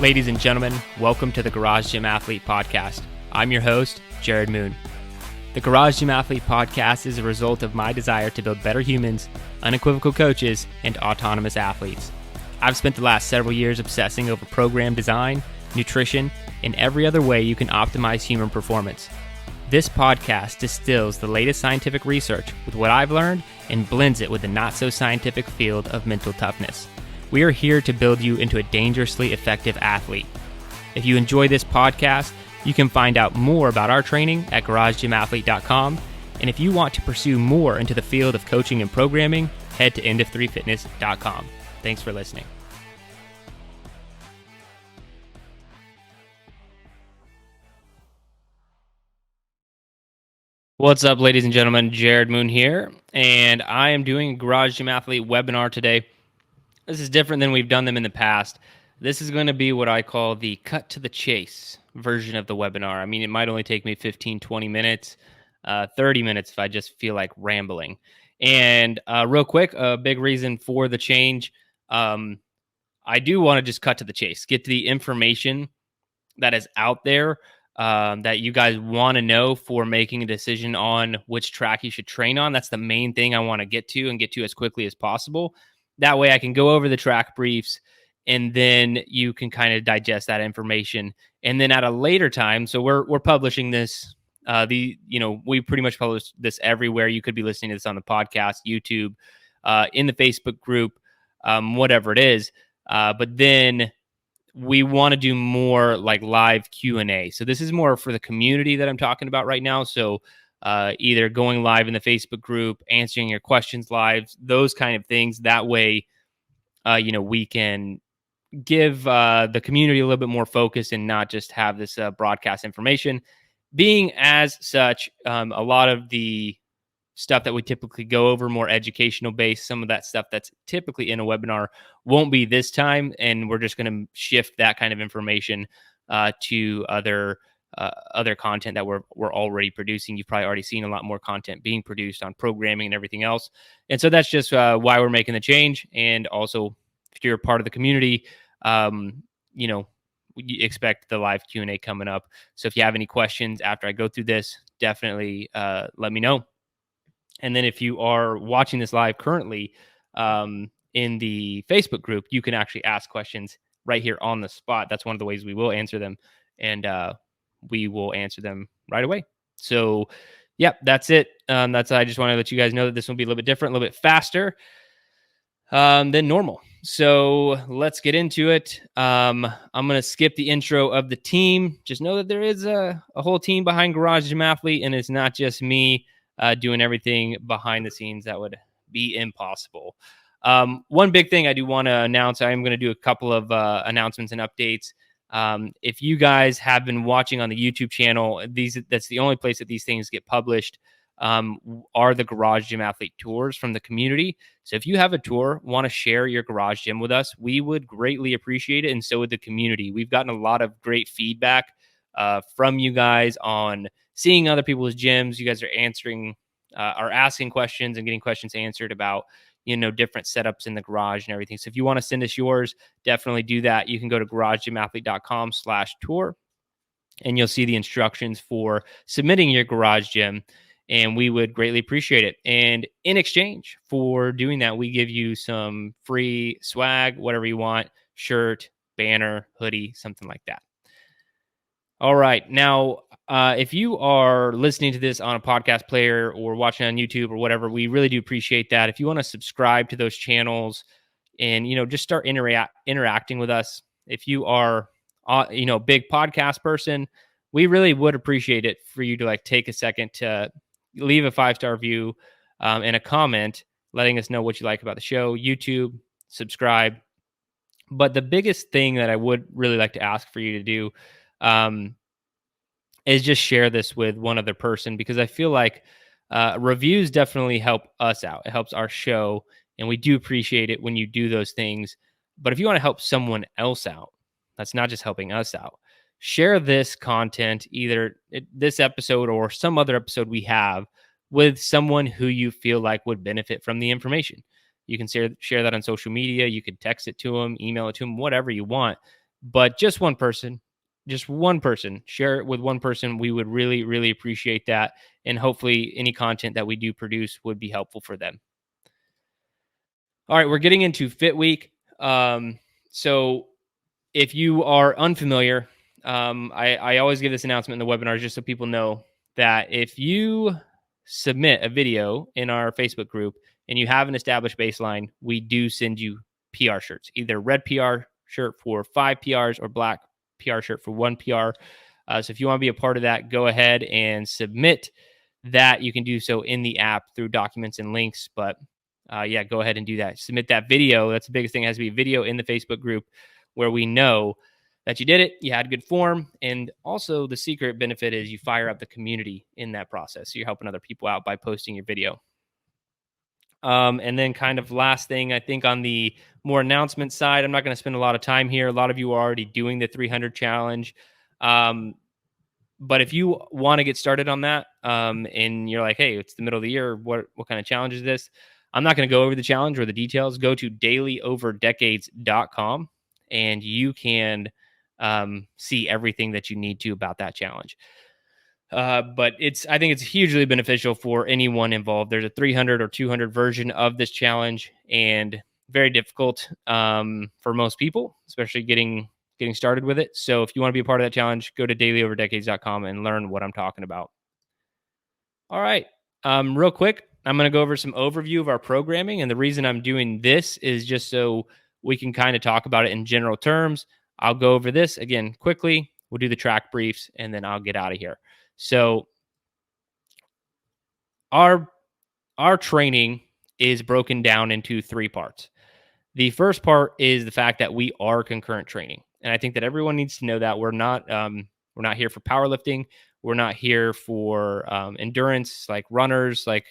Ladies and gentlemen, welcome to the Garage Gym Athlete Podcast. I'm your host, Jerred Moon. The Garage Gym Athlete Podcast is a result of my desire to build better humans, unequivocal coaches, and autonomous athletes. I've spent the last several years obsessing over program design, nutrition, and every other way you can optimize human performance. This podcast distills the latest scientific research with what I've learned and blends it with the not-so-scientific field of mental toughness. We are here to build you into a dangerously effective athlete. If you enjoy this podcast, you can find out more about our training at garagegymathlete.com. And if you want to pursue more into the field of coaching and programming, head to endof3fitness.com. Thanks for listening. What's up, ladies and gentlemen? Jerred Moon here, and I am doing a Garage Gym Athlete webinar today. This is different than we've done them in the past. This is going to be what I call the cut to the chase version of the webinar. I mean, it might only take me 15, 20 minutes, 30 minutes if I just feel like rambling. And real quick, a big reason for the change, I do want to just cut to the chase, get to the information that is out there that you guys want to know for making a decision on which track you should train on. That's the main thing I want to get to as quickly as possible. That way I can go over the track briefs and then you can kind of digest that information. And then at a later time, so we're publishing this, we pretty much publish this everywhere. You could be listening to this on the podcast, YouTube, in the Facebook group, whatever it is. But then we want to do more like live Q&A. So this is more for the community that I'm talking about right now. So either going live in the Facebook group, answering your questions live, those kind of things. That way, we can give the community a little bit more focus and not just have this broadcast information. Being as such, a lot of the stuff that we typically go over, more educational based, some of that stuff that's typically in a webinar won't be this time. And we're just going to shift that kind of information to other content that we're already producing. You've probably already seen a lot more content being produced on programming and everything else. And so that's just why we're making the change. And also, if you're a part of the community, we expect the live Q&A coming up. So if you have any questions after I go through this, definitely let me know. And then if you are watching this live currently in the Facebook group, you can actually ask questions right here on the spot. That's one of the ways we will answer them. And we will answer them right away. So, yeah, that's it. I just want to let you guys know that this will be a little bit different, a little bit faster than normal. So let's get into it. I'm going to skip the intro of the team. Just know that there is a whole team behind Garage Gym Athlete, and it's not just me doing everything behind the scenes. That would be impossible. One big thing I do want to announce, I am going to do a couple of announcements and updates. If you guys have been watching on the YouTube channel, that's the only place that these things get published, are the Garage Gym Athlete tours from the community. So if you have a tour, want to share your garage gym with us, we would greatly appreciate it. And so would the community. We've gotten a lot of great feedback from you guys on seeing other people's gyms. You guys are asking questions and getting questions answered about different setups in the garage and everything. So if you want to send us yours, definitely do that. You can go to garagegymathlete.com/tour and you'll see the instructions for submitting your garage gym. And we would greatly appreciate it. And in exchange for doing that, we give you some free swag, whatever you want, shirt, banner, hoodie, something like that. All right. Now, if you are listening to this on a podcast player or watching on YouTube or whatever, we really do appreciate that. If you want to subscribe to those channels and, just start interacting with us, if you are, a big podcast person, we really would appreciate it for you to take a second to leave a 5-star review and a comment letting us know what you like about the show, YouTube, subscribe. But the biggest thing that I would really like to ask for you to do is just share this with one other person, because I feel like reviews definitely help us out. It helps our show, and we do appreciate it when you do those things. But if you want to help someone else out, that's not just helping us out. Share this content, either this episode or some other episode we have, with someone who you feel like would benefit from the information. You can share that on social media. You could text it to them, email it to them, whatever you want. but just one person, share it with one person. We would really, really appreciate that. And hopefully, any content that we do produce would be helpful for them. All right, we're getting into Fit Week. So if you are unfamiliar, I always give this announcement in the webinars just so people know that if you submit a video in our Facebook group and you have an established baseline, we do send you PR shirts, either red PR shirt for 5 PRs or black PR shirt for 1 PR. So if you want to be a part of that, go ahead and submit that. You can do so in the app through documents and links, but yeah, go ahead and do that. Submit that video. That's the biggest thing. It has to be a video in the Facebook group where we know that you did it, you had good form. And also, the secret benefit is you fire up the community in that process. So you're helping other people out by posting your video. And then, kind of last thing, I think on the more announcement side, I'm not going to spend a lot of time here. A lot of you are already doing the 300 challenge. But if you want to get started on that, and you're like, hey, it's the middle of the year, what kind of challenge is this? I'm not going to go over the challenge or the details. Go to dailyooverdecades.com and you can see everything that you need to about that challenge. But I think it's hugely beneficial for anyone involved. There's a 300 or 200 version of this challenge, and very difficult for most people, especially getting started with it. So if you want to be a part of that challenge, go to dailyooverdecades.com and learn what I'm talking about. All right. Real quick, I'm going to go over some overview of our programming. And the reason I'm doing this is just so we can kind of talk about it in general terms. I'll go over this again quickly. We'll do the track briefs and then I'll get out of here. So our training is broken down into 3 parts. The first part is the fact that we are concurrent training. And I think that everyone needs to know that we're not here for powerlifting. We're not here for endurance, like runners, like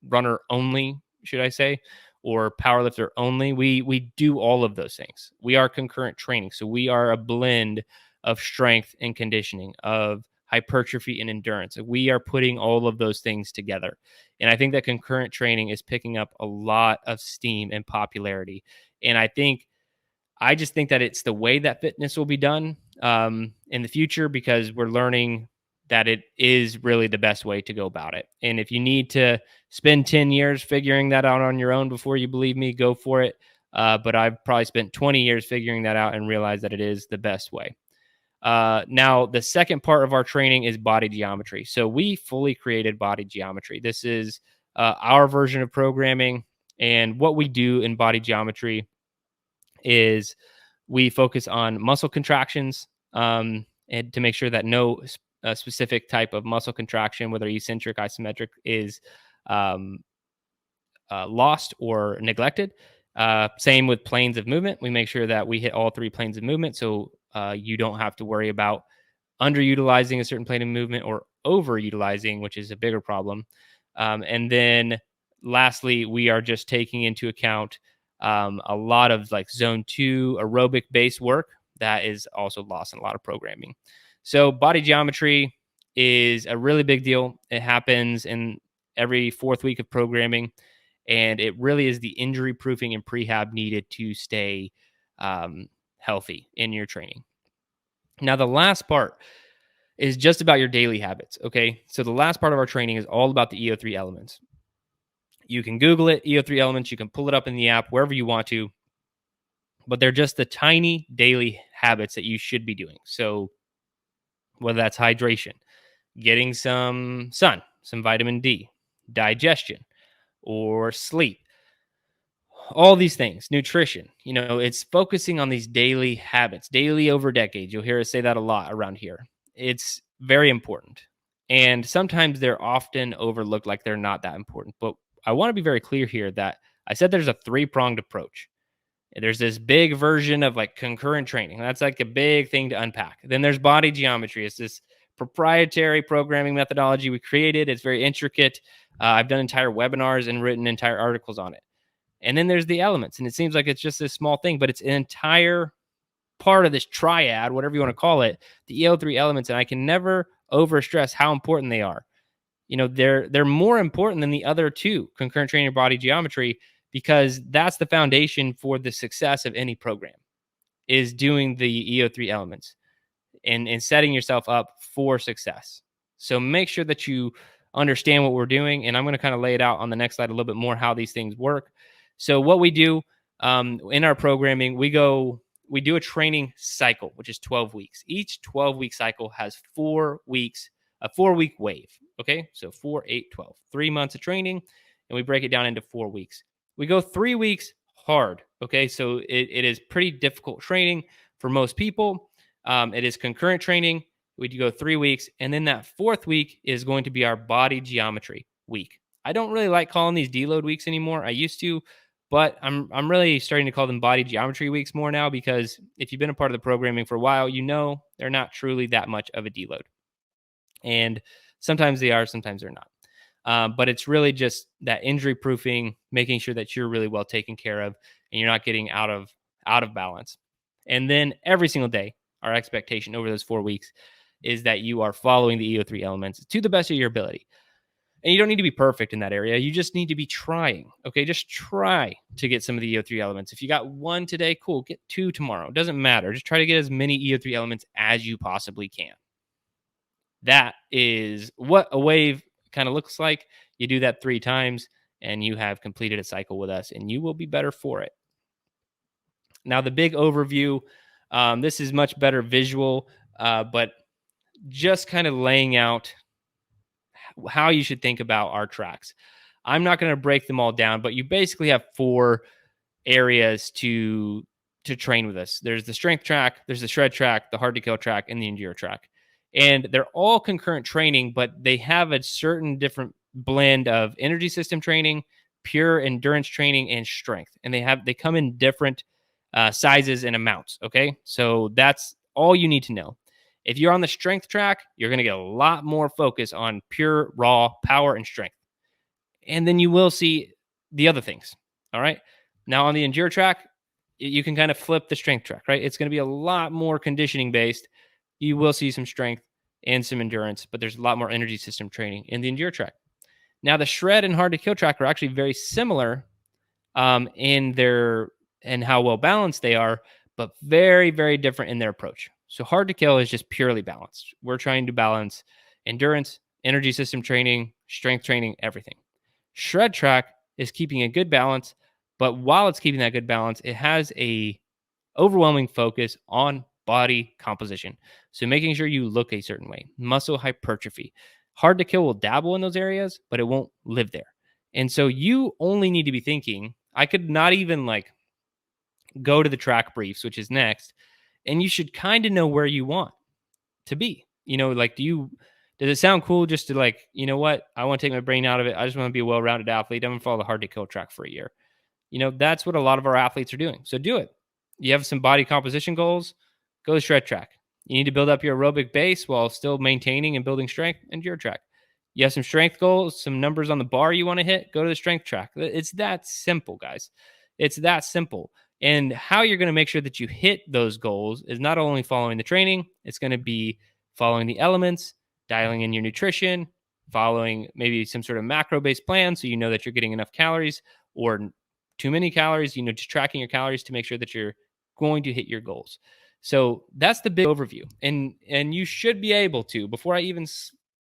runner only, should I say, or powerlifter only. We do all of those things. We are concurrent training. So we are a blend of strength and conditioning, of hypertrophy and endurance. We are putting all of those things together. And I think that concurrent training is picking up a lot of steam and popularity. And I just think that it's the way that fitness will be done in the future, because we're learning that it is really the best way to go about it. And if you need to spend 10 years figuring that out on your own before you believe me, go for it. But I've probably spent 20 years figuring that out and realized that it is the best way. Now, the second part of our training is body geometry. So we fully created body geometry. This is our version of programming. And what we do in body geometry is we focus on muscle contractions and to make sure that no specific type of muscle contraction, whether eccentric, isometric, is lost or neglected. Same with planes of movement. We make sure that we hit all 3 planes of movement, so you don't have to worry about underutilizing a certain plane of movement or overutilizing, which is a bigger problem. And then lastly, we are just taking into account a lot of like zone 2 aerobic based work that is also lost in a lot of programming. So body geometry is a really big deal. It happens in every 4th week of programming, and it really is the injury proofing and prehab needed to stay healthy in your training. Now, the last part is just about your daily habits. Okay. So the last part of our training is all about the EO3 elements. You can Google it, EO3 elements. You can pull it up in the app, wherever you want to, but they're just the tiny daily habits that you should be doing. So whether that's hydration, getting some sun, some vitamin D, digestion, or sleep, all these things, nutrition, it's focusing on these daily habits, daily over decades. You'll hear us say that a lot around here. It's very important. And sometimes they're often overlooked like they're not that important. But I want to be very clear here that I said there's a 3-pronged approach. There's this big version of like concurrent training. That's like a big thing to unpack. Then there's body geometry. It's this proprietary programming methodology we created. It's very intricate. I've done entire webinars and written entire articles on it. And then there's the elements. And it seems like it's just this small thing, but it's an entire part of this triad, whatever you want to call it, the EO3 elements. And I can never overstress how important they are. They're more important than the other 2, concurrent training and body geometry, because that's the foundation for the success of any program. is doing the EO3 elements and setting yourself up for success. So make sure that you understand what we're doing. And I'm going to kind of lay it out on the next slide a little bit more how these things work. So what we do in our programming, we do a training cycle, which is 12 weeks. Each 12-week cycle has 4 weeks, a 4-week wave. Okay. So 4, 8, 12, 3 months of training. And we break it down into 4 weeks. We go 3 weeks hard. Okay. So it is pretty difficult training for most people. It is concurrent training. We go 3 weeks. And then that 4th week is going to be our body geometry week. I don't really like calling these deload weeks anymore. I used to, but I'm really starting to call them body geometry weeks more now, because if you've been a part of the programming for a while, you know they're not truly that much of a deload. And sometimes they are, sometimes they're not. But it's really just that injury proofing, making sure that you're really well taken care of and you're not getting out of balance. And then every single day, our expectation over those 4 weeks is that you are following the EO3 elements to the best of your ability. And you don't need to be perfect in that area. You just need to be trying. Okay. Just try to get some of the EO3 elements. If you got 1 today, cool. Get 2 tomorrow. It doesn't matter. Just try to get as many EO3 elements as you possibly can. That is what a wave kind of looks like. You do that 3 times and you have completed a cycle with us, and you will be better for it. Now, the big overview, this is much better visual, but just kind of laying out how you should think about our tracks. I'm not going to break them all down, but you basically have 4 areas to train with us. There's the strength track, there's the shred track, the hard to kill track, and the enduro track. And they're all concurrent training, but they have a certain different blend of energy system training, pure endurance training, and strength. And they come in different sizes and amounts. Okay. So that's all you need to know. If you're on the strength track, you're going to get a lot more focus on pure raw power and strength. And then you will see the other things. All right. Now on the enduro track, you can kind of flip the strength track, right? It's going to be a lot more conditioning based. You will see some strength and some endurance, but there's a lot more energy system training in the enduro track. Now the shred and hard to kill track are actually very similar in their and how well balanced they are, but very, very different in their approach. So hard to kill is just purely balanced. We're trying to balance endurance, energy system training, strength training, everything. Shred track is keeping a good balance, but while it's keeping that good balance, it has a overwhelming focus on body composition. So making sure you look a certain way, muscle hypertrophy. Hard to kill will dabble in those areas, but it won't live there. And so you only need to be thinking, I could not even go to the track briefs, which is next, and you should kind of know where you want to be. Does it sound cool just to you know what? I want to take my brain out of it. I just want to be a well-rounded athlete. I'm going to follow the hard to kill track for a year. That's what a lot of our athletes are doing. So do it. You have some body composition goals, go to shred track. You need to build up your aerobic base while still maintaining and building strength, and your track. You have some strength goals, some numbers on the bar you want to hit, go to the strength track. It's that simple, guys. It's that simple. And how you're going to make sure that you hit those goals is not only following the training, it's going to be following the elements, dialing in your nutrition, following maybe some sort of macro-based plan so you know that you're getting enough calories or too many calories, just tracking your calories to make sure that you're going to hit your goals. So that's the big overview. And you should be able to, before I even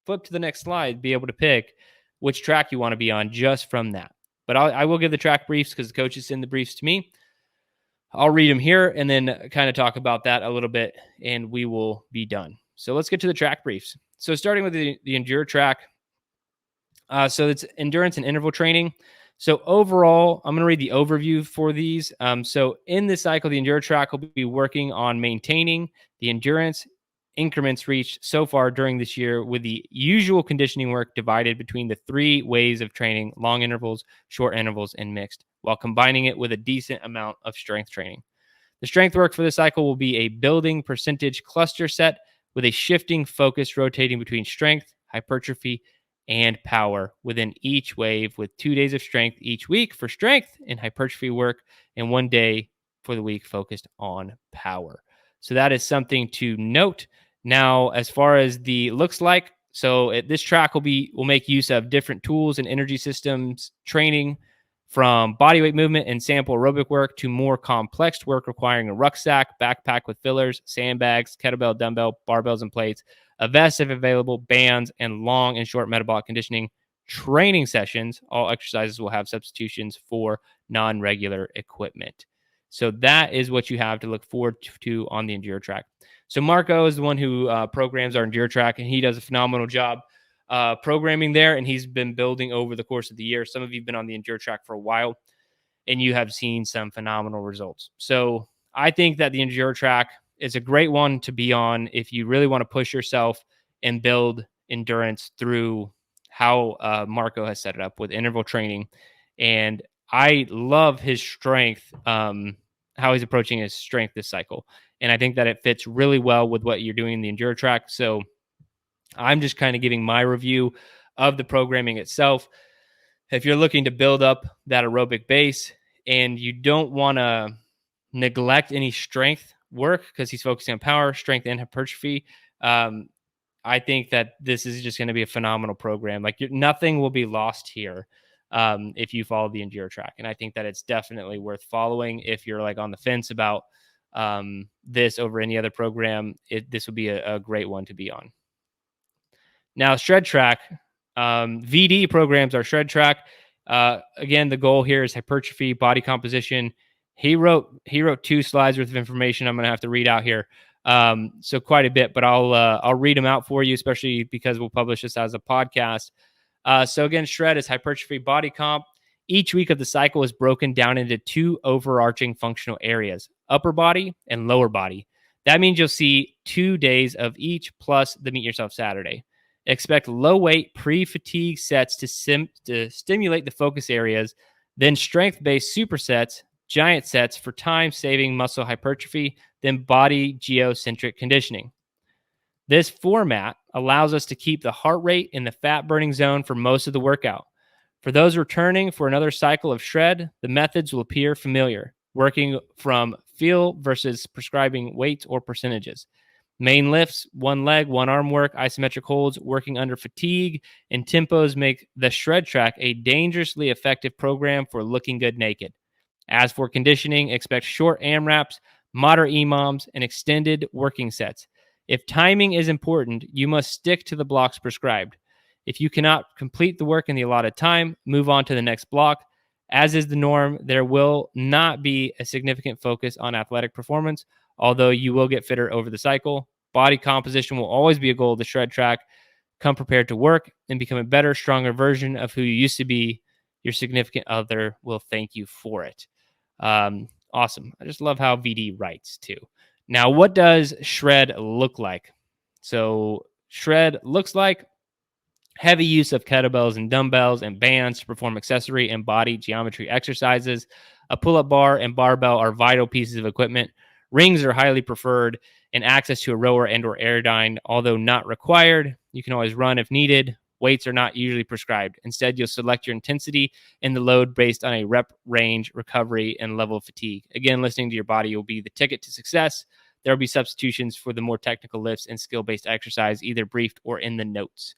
flip to the next slide, be able to pick which track you want to be on just from that. But I will give the track briefs because the coaches send the briefs to me. I'll read them here and then kind of talk about that a little bit, and we will be done. So let's get to the track briefs. So starting with the enduro track. So it's endurance and interval training. So overall, I'm going to read the overview for these. So in this cycle, the enduro track will be working on maintaining the endurance increments reached so far during this year, with the usual conditioning work divided between the 3 ways of training: long intervals, short intervals, and mixed, while combining it with a decent amount of strength training. The strength work for this cycle will be a building percentage cluster set with a shifting focus rotating between strength, hypertrophy, and power within each wave, with 2 days of strength each week for strength and hypertrophy work, and 1 day for the week focused on power. So that is something to note. Now, as far as the looks like, so this track will make use of different tools and energy systems training From bodyweight movement and sample aerobic work to more complex work requiring a rucksack, backpack with fillers, sandbags, kettlebell, dumbbell, barbells, and plates, a vest if available, bands, and long and short metabolic conditioning training sessions. All exercises will have substitutions for non-regular equipment. So that is what you have to look forward to on the Enduro track. So Marco is the one who programs our Enduro track, and he does a phenomenal job programming there, and he's been building over the course of the year. Some of you have been on the Enduro track for a while, and you have seen some phenomenal results. So I think that the Enduro track is a great one to be on if you really want to push yourself and build endurance through how Marco has set it up with interval training. And I love his strength, how he's approaching his strength this cycle. And I think that it fits really well with what you're doing in the Enduro track. So I'm just kind of giving my review of the programming itself. If you're looking to build up that aerobic base and you don't want to neglect any strength work because he's focusing on power, strength, and hypertrophy, I think that this is just going to be a phenomenal program. Like nothing will be lost here if you follow the Enduro track. And I think that it's definitely worth following. If you're like on the fence about this over any other program, this would be a great one to be on. Now, Shred Track, VD programs are Shred Track. Again, the goal here is hypertrophy, body composition. He wrote 2 slides worth of information I'm going to have to read out here. So quite a bit, but I'll read them out for you, especially because we'll publish this as a podcast. So again, Shred is hypertrophy, body comp. Each week of the cycle is broken down into 2 overarching functional areas, upper body and lower body. That means you'll see 2 days of each plus the Meet Yourself Saturday. Expect low weight pre-fatigue sets to stimulate the focus areas, then strength-based supersets, giant sets for time-saving muscle hypertrophy, then body geocentric conditioning. This format allows us to keep the heart rate in the fat-burning zone for most of the workout. For those returning for another cycle of Shred, the methods will appear familiar, working from feel versus prescribing weights or percentages. Main lifts, 1 leg, 1 arm work, isometric holds, working under fatigue, and tempos make the Shred Track a dangerously effective program for looking good naked. As for conditioning, expect short AMRAPs, moderate EMOMs, and extended working sets. If timing is important, you must stick to the blocks prescribed. If you cannot complete the work in the allotted time, move on to the next block. As is the norm, there will not be a significant focus on athletic performance, although you will get fitter over the cycle. Body composition will always be a goal of the Shred Track. Come prepared to work and become a better, stronger version of who you used to be. Your significant other will thank you for it. Awesome. I just love how VD writes too. Now, what does Shred look like? So Shred looks like heavy use of kettlebells and dumbbells and bands to perform accessory and body geometry exercises. A pull-up bar and barbell are vital pieces of equipment. Rings are highly preferred, and access to a rower and or airdyne, although not required. You can always run if needed. Weights are not usually prescribed. Instead, you'll select your intensity and the load based on a rep range, recovery, and level of fatigue. Again, listening to your body will be the ticket to success. There will be substitutions for the more technical lifts and skill-based exercise, either briefed or in the notes.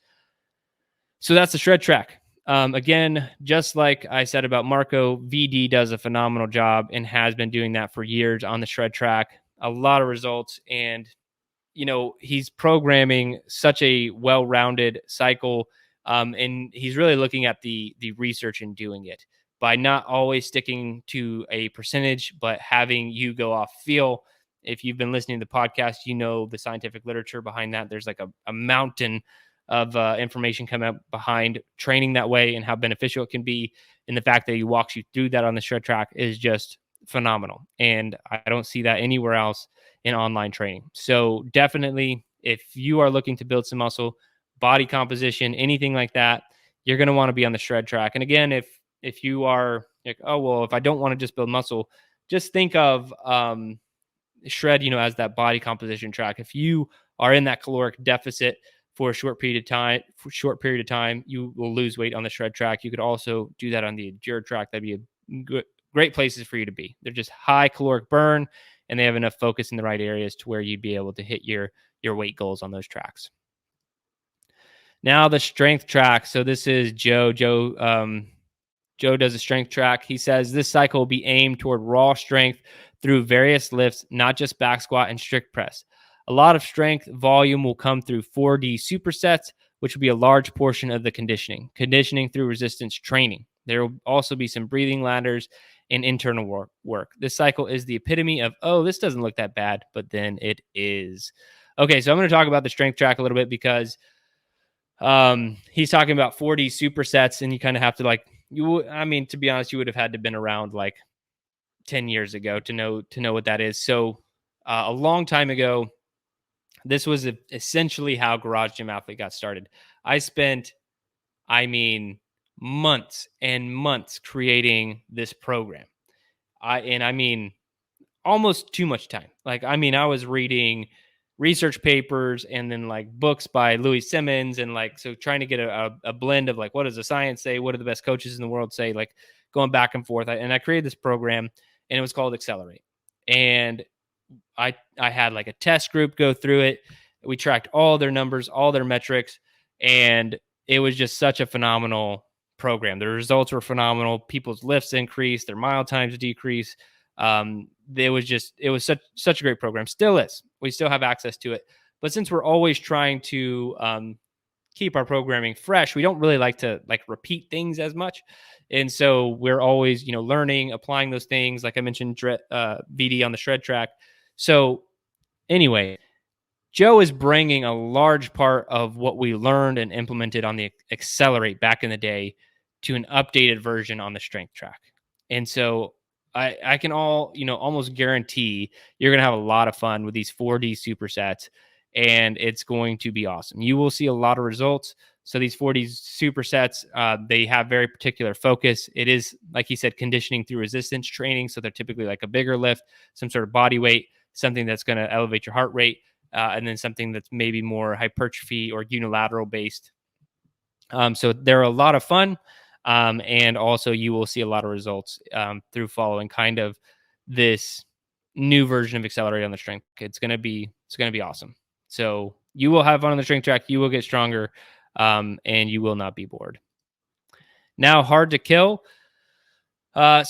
So that's the Shred Track. Again, just like I said about Marco, VD does a phenomenal job and has been doing that for years on the Shred Track. A lot of results, and he's programming such a well-rounded cycle, and he's really looking at the research and doing it by not always sticking to a percentage, but having you go off feel. If you've been listening to the podcast, the scientific literature behind that. There's like a mountain of information coming up behind training that way and how beneficial it can be. And the fact that he walks you through that on the Shred Track is just phenomenal. And I don't see that anywhere else in online training. So definitely, if you are looking to build some muscle, body composition, anything like that, you're going to want to be on the Shred Track. And again, if you are like, oh, well, if I don't want to just build muscle, just think of Shred, as that body composition track. If you are in that caloric deficit for a short period of time, you will lose weight on the Shred Track. You could also do that on the Jerred track. That'd be a great places for you to be. They're just high caloric burn, and they have enough focus in the right areas to where you'd be able to hit your weight goals on those tracks. Now the strength track. So this is Joe. Joe Joe does a strength track. He says this cycle will be aimed toward raw strength through various lifts, not just back squat and strict press. A lot of strength volume will come through 4D supersets, which will be a large portion of the conditioning through resistance training. There will also be some breathing ladders and internal work. This cycle is the epitome of, oh, this doesn't look that bad, but then it is. Okay, so I'm going to talk about the strength track a little bit because he's talking about 4D supersets, and you kind of have to to be honest, you would have had to have been around like 10 years ago to know what that is. So a long time ago, this was essentially how Garage Gym Athlete got started. I spent, months and months creating this program. Almost too much time. I was reading research papers and then like books by Louis Simmons and so trying to get a blend of like, what does the science say? What do the best coaches in the world say? Like going back and forth. And I created this program and it was called Accelerate. And I had like a test group go through it. We tracked all their numbers, all their metrics, and it was just such a phenomenal program. The results were phenomenal. People's lifts increased, their mile times decreased. It was such a great program. Still is. We still have access to it. But since we're always trying to keep our programming fresh, we don't really like to repeat things as much. And so we're always, learning, applying those things. Like I mentioned, VD on the shred track. So anyway, Joe is bringing a large part of what we learned and implemented on the Accelerate back in the day to an updated version on the strength track. And so I can almost guarantee you're going to have a lot of fun with these 4D supersets, and it's going to be awesome. You will see a lot of results. So these 4D supersets, they have very particular focus. It is, like he said, conditioning through resistance training. So they're typically like a bigger lift, some sort of body weight, something that's going to elevate your heart rate, and then something that's maybe more hypertrophy or unilateral based. So they're a lot of fun. And also you will see a lot of results through following kind of this new version of Accelerate on the strength. It's going to be awesome. So you will have fun on the strength track. You will get stronger, and you will not be bored. Now, hard to kill. I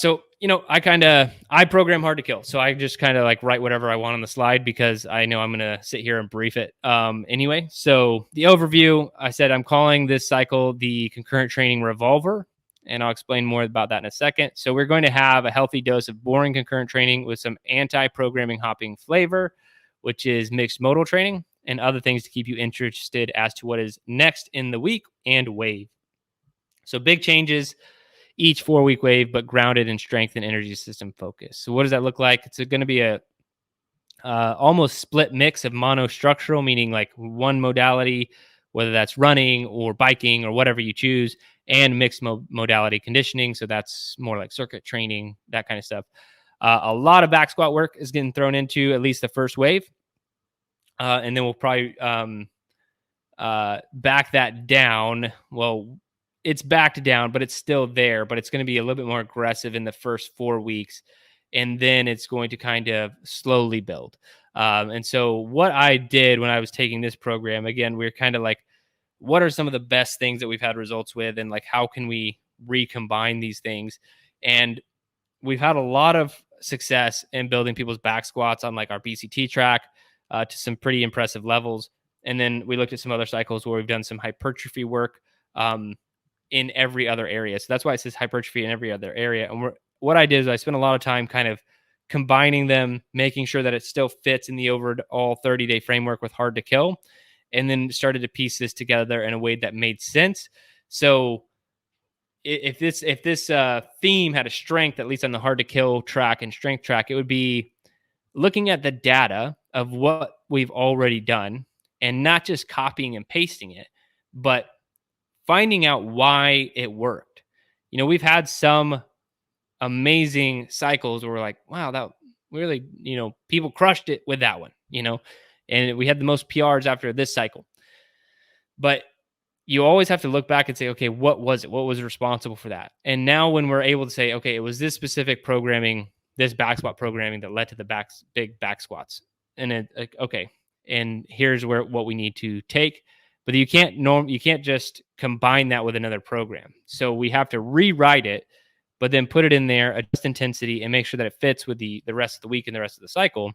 program hard to kill. So I just kind of write whatever I want on the slide because I know I'm going to sit here and brief it. Anyway, so the overview, I said I'm calling this cycle the concurrent training revolver, and I'll explain more about that in a second. So we're going to have a healthy dose of boring concurrent training with some anti-programming hopping flavor, which is mixed modal training and other things to keep you interested as to what is next in the week and wave. So big changes each 4-week wave, but grounded in strength and energy system focus. So what does that look like? It's going to be a almost split mix of monostructural, meaning like one modality, whether that's running or biking or whatever you choose, and mixed modality conditioning. So that's more like circuit training, that kind of stuff. A lot of back squat work is getting thrown into at least the first wave. And then we'll probably back that down. Well, it's backed down, but it's still there, but it's going to be a little bit more aggressive in the first 4 weeks. And then it's going to kind of slowly build. And so what I did when I was taking this program, again, we're kind of like, what are some of the best things that we've had results with? And how can we recombine these things? And we've had a lot of success in building people's back squats on our BCT track to some pretty impressive levels. And then we looked at some other cycles where we've done some hypertrophy work in every other area. So that's why it says hypertrophy in every other area. And what I did is I spent a lot of time kind of combining them, making sure that it still fits in the overall 30-day framework with hard to kill, and then started to piece this together in a way that made sense. So if this theme had a strength, at least on the hard to kill track and strength track, it would be looking at the data of what we've already done and not just copying and pasting it, but finding out why it worked. We've had some amazing cycles where we're like, wow, that really, people crushed it with that one, and we had the most PRs after this cycle. But you always have to look back and say, okay, what was it? What was responsible for that? And now when we're able to say, okay, it was this specific programming, this back squat programming that led to the big back squats. And okay, and here's what we need to take. But you can't just combine that with another program. So we have to rewrite it, but then put it in there, adjust intensity, and make sure that it fits with the rest of the week and the rest of the cycle.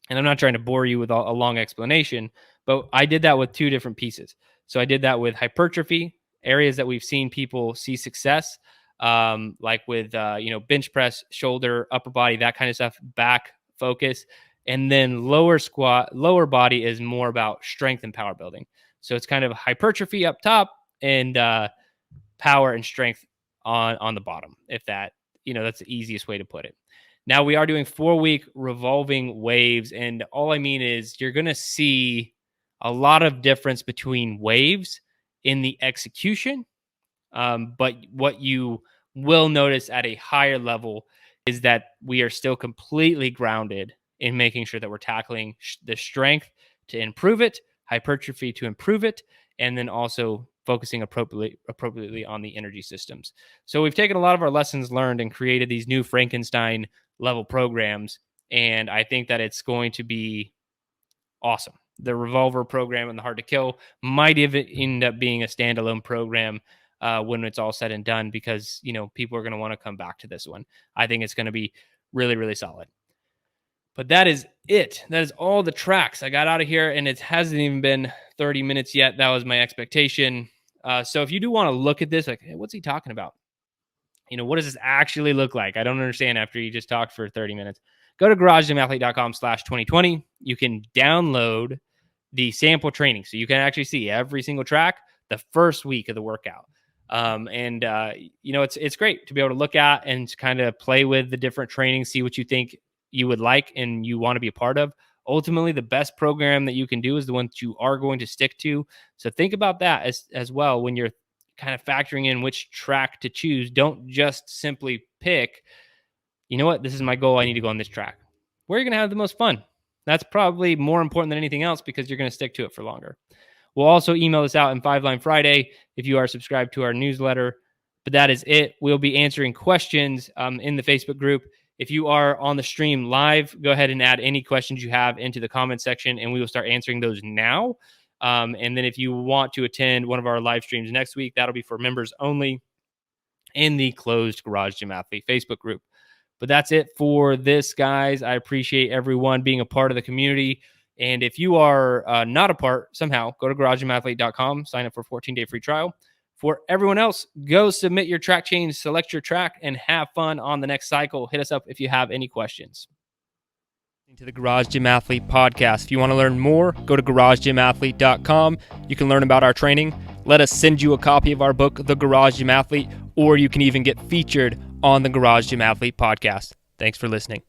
And I'm not trying to bore you with a long explanation, but I did that with two different pieces. So I did that with hypertrophy, areas that we've seen people see success, like with bench press, shoulder, upper body, that kind of stuff, back focus, and then lower body is more about strength and power building. So it's kind of hypertrophy up top and power and strength on the bottom. If that's the easiest way to put it. Now we are doing 4-week revolving waves, and all I mean is you're going to see a lot of difference between waves in the execution. But what you will notice at a higher level is that we are still completely grounded in making sure that we're tackling the strength to improve it, hypertrophy to improve it, and then also focusing appropriately on the energy systems. So we've taken a lot of our lessons learned and created these new Frankenstein level programs, and I think that it's going to be awesome. The Revolver program and the Hard to Kill might even end up being a standalone program when it's all said and done, because people are going to want to come back to this one. I think it's going to be really, really solid. But that is it. That is all the tracks. I got out of here, and it hasn't even been 30 minutes yet. That was my expectation. So if you do want to look at this, like, hey, what's he talking about? What does this actually look like? I don't understand after you just talked for 30 minutes. Go to garagegymathlete.com/2020. You can download the sample training, so you can actually see every single track the first week of the workout. It's great to be able to look at and kind of play with the different trainings, see what you think you would like and you want to be a part of. Ultimately, the best program that you can do is the one that you are going to stick to. So think about that as well when you're kind of factoring in which track to choose. Don't just simply pick, this is my goal, I need to go on this track. Where are you going to have the most fun? That's probably more important than anything else, because you're going to stick to it for longer. We'll also email this out in 5-Line Friday if you are subscribed to our newsletter. But that is it. We'll be answering questions in the Facebook group. If you are on the stream live, go ahead and add any questions you have into the comment section, and we will start answering those now. And then if you want to attend one of our live streams next week, that'll be for members only in the closed Garage Gym Athlete Facebook group. But that's it for this, guys. I appreciate everyone being a part of the community. And if you are not a part somehow, go to garagegymathlete.com, sign up for a 14-day free trial. For everyone else, go submit your track change, select your track, and have fun on the next cycle. Hit us up if you have any questions. To the Garage Gym Athlete podcast. If you want to learn more, go to garagegymathlete.com. You can learn about our training. Let us send you a copy of our book, The Garage Gym Athlete, or you can even get featured on the Garage Gym Athlete podcast. Thanks for listening.